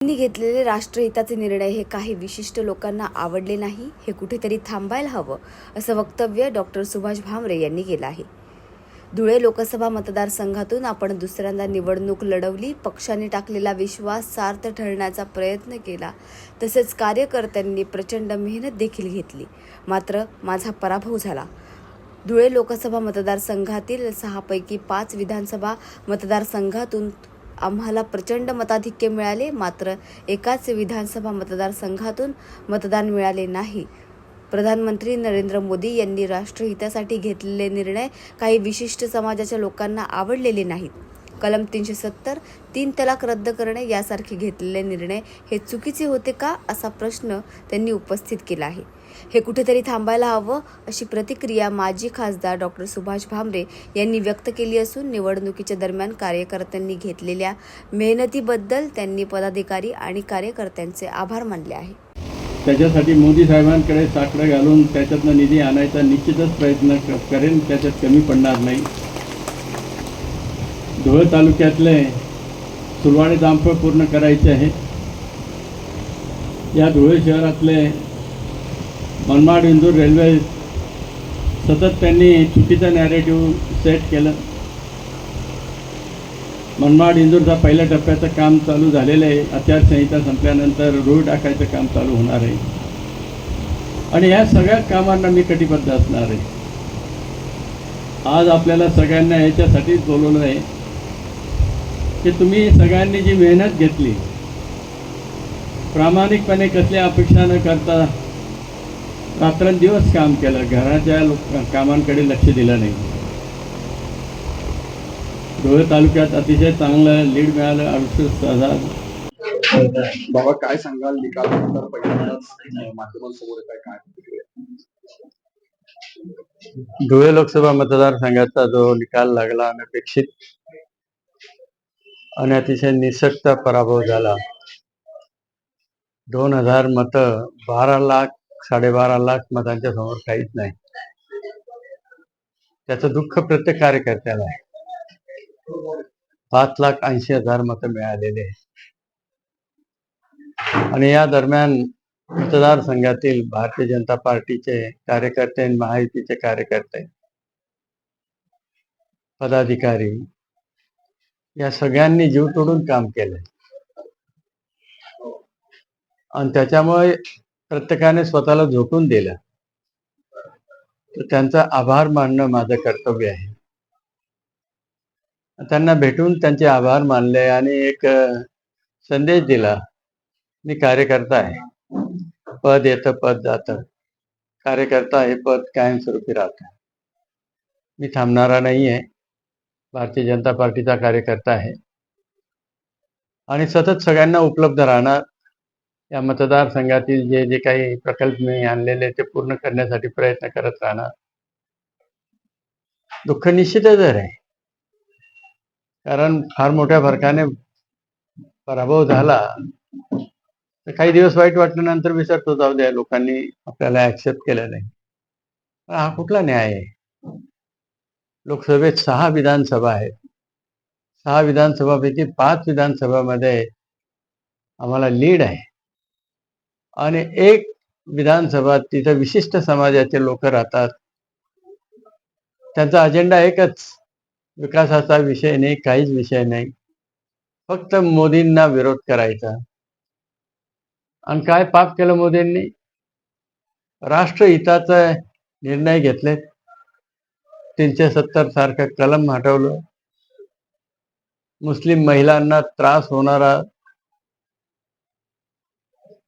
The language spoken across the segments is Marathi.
त्यांनी घेतलेले राष्ट्रहिताचे निर्णय हे काही विशिष्ट लोकांना आवडले नाही, हे कुठेतरी थांबायला हवं, असं वक्तव्य डॉक्टर सुभाष भामरे यांनी केलं आहे. धुळे लोकसभा मतदारसंघातून आपण दुसऱ्यांदा निवडणूक लढवली, पक्षाने टाकलेला विश्वास सार्थ ठरण्याचा प्रयत्न केला, तसेच कार्यकर्त्यांनी प्रचंड मेहनत देखील घेतली, मात्र माझा पराभव झाला. धुळे लोकसभा मतदारसंघातील 6 पैकी 5 विधानसभा मतदारसंघातून आम्हाला प्रचंड मताधिक्य मिळाले, मात्र एकाच विधानसभा मतदारसंघातून मतदान मिळाले नाही. प्रधानमंत्री नरेंद्र मोदी यांनी राष्ट्रहितासाठी घेतलेले निर्णय काही विशिष्ट समाजाच्या लोकांना आवडलेले नाहीत. कलम 370, 3 तलाक रद्द करणे यासारखे घेतलेले निर्णय हे चुकीचे होते का, असा प्रश्न त्यांनी उपस्थित केला आहे. हे कुठेतरी थांबायला हवं, अशी प्रतिक्रिया माजी खासदार डॉक्टर सुभाष भामरे यांनी व्यक्त केली असून निवडणुकीच्या दरम्यान कार्यकर्त्यांनी घेतलेल्या मेहनतीबद्दल त्यांनी पदाधिकारी आणि कार्यकर्त्यांचे आभार मानले आहे. त्याच्यासाठी मोदी साहेबांकडे साकडं घालून त्याच्यातनं निधी आणायचा निश्चितच प्रयत्न करेन, त्याच्यात कमी पडणार नाही. धुळे तालुक्यातले सुलवाडे जामफळ पूर्ण करायचे आहे. या धुळे शहरातले मनमाड इंदूर रेल्वे सतत त्यांनी चुकीचं नॅरेटिव्ह सेट केलं. मनमाड इंदूरचा पहिल्या टप्प्याचं काम चालू झालेलं आहे. आचारसंहिता संपल्यानंतर रूळ टाकायचं काम चालू होणार आहे आणि या सगळ्या कामांना मी कटिबद्ध असणार आहे. आज आपल्याला सगळ्यांना याच्यासाठीच बोलवलं आहे की तुम्ही सगळ्यांनी जी मेहनत घेतली, प्रामाणिकपणे कसल्या अपेक्षा न करता रात्रंदिवस काम केलं, घराच्या कामांकडे लक्ष दिलं नाही. धुळे तालुक्यात अतिशय चांगलं लीड मिळालं, 68,000. बाबा काय सांगाल, निकालानंतर पहिल्यांदाच माध्यमांसमोर काय धुळे लोकसभा मतदारसंघाचा जो निकाल लागला, अनपेक्षित आणि अतिशय निसटता पराभव झाला. 2,000 मतं 12 लाख 12.5 लाख मतांच्या समोर काहीच नाही. त्याचं दुःख प्रत्येक कार्यकर्त्याला आहे. 5,80,000 मतं मिळालेले आहेत आणि या दरम्यान मतदारसंघातील भारतीय जनता पार्टीचे कार्यकर्ते, महायुतीचे कार्यकर्ते, पदाधिकारी या सगळ्यांनी जीव तोडून काम केलं आणि त्याच्यामुळे प्रत्येकाने स्वतःला झोकून दिलं. तर त्यांचा आभार मानणं माझं कर्तव्य आहे. त्यांना भेटून त्यांचे आभार मानले आणि एक संदेश दिला, मी कार्यकर्ता आहे. पद येतं पद जातं, कार्यकर्ता हे पद कायमस्वरूपी राहतं. मी थांबणारा नाही आहे. भारतीय जनता पार्टीचा कार्यकर्ता आहे आणि सतत सगळ्यांना उपलब्ध राहणार. या मतदारसंघातील जे जे काही प्रकल्प मी आणलेले ते पूर्ण करण्यासाठी प्रयत्न करत राहणार. दुःख निश्चितच आहे, कारण फार मोठ्या फरकाने पराभव झाला तर काही दिवस वाईट वाटल्यानंतर विसरतो, जाऊ द्या, लोकांनी आपल्याला ऍक्सेप्ट केलं नाही. पण हा कुठला न्याय आहे? लोकसभेत 6 विधानसभा आहेत. 6 विधानसभापैकी 5 विधानसभामध्ये आम्हाला लीड आहे आणि एक विधानसभा तिथं विशिष्ट समाजाचे लोक राहतात. त्यांचा अजेंडा एकच, विकासाचा विषय नाही, काहीच विषय नाही, फक्त मोदींना विरोध करायचा. आणि काय पाप केलं मोदींनी? राष्ट्रहिताचा निर्णय घेतले, 370 सारखं कलम हटवलं, मुस्लिम महिलांना त्रास होणारा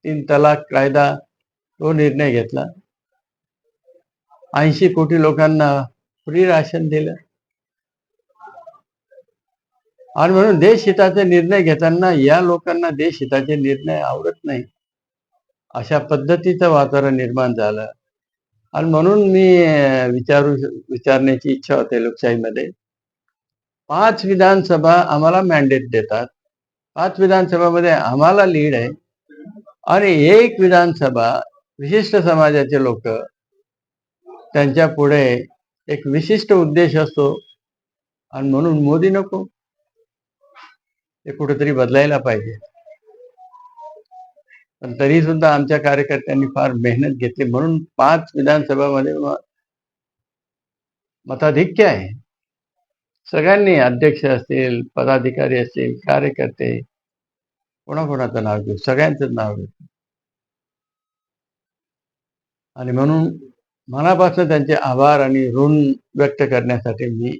3 तलाक कायदा तो निर्णय घेतला, 80 कोटी लोकांना फ्री राशन दिलं. आणि म्हणून देशहिताचे निर्णय घेताना या लोकांना देशहिताचे निर्णय आवडत नाही, अशा पद्धतीचं वातावरण निर्माण झालं. आणि म्हणून मी विचारण्याची इच्छा होते, लोकशाहीमध्ये 5 विधानसभा आम्हाला मॅन्डेट देतात, 5 विधानसभामध्ये आम्हाला लीड आहे आणि एक विधानसभा विशिष्ट समाजाचे लोक, त्यांच्या पुढे एक विशिष्ट उद्देश असतो आणि म्हणून मोदी नको. हे कुठेतरी बदलायला पाहिजे. पण तरी सुद्धा आमच्या कार्यकर्त्यांनी फार मेहनत घेतली म्हणून 5 विधानसभामध्ये मताधिक्य आहे. सगळ्यांनी अध्यक्ष असतील, पदाधिकारी असतील, कार्यकर्ते कोणाकोणाचं नाव घेऊ, सगळ्यांचंच नाव घेऊ. आणि म्हणून मनापासून त्यांचे आभार आणि ऋण व्यक्त करण्यासाठी मी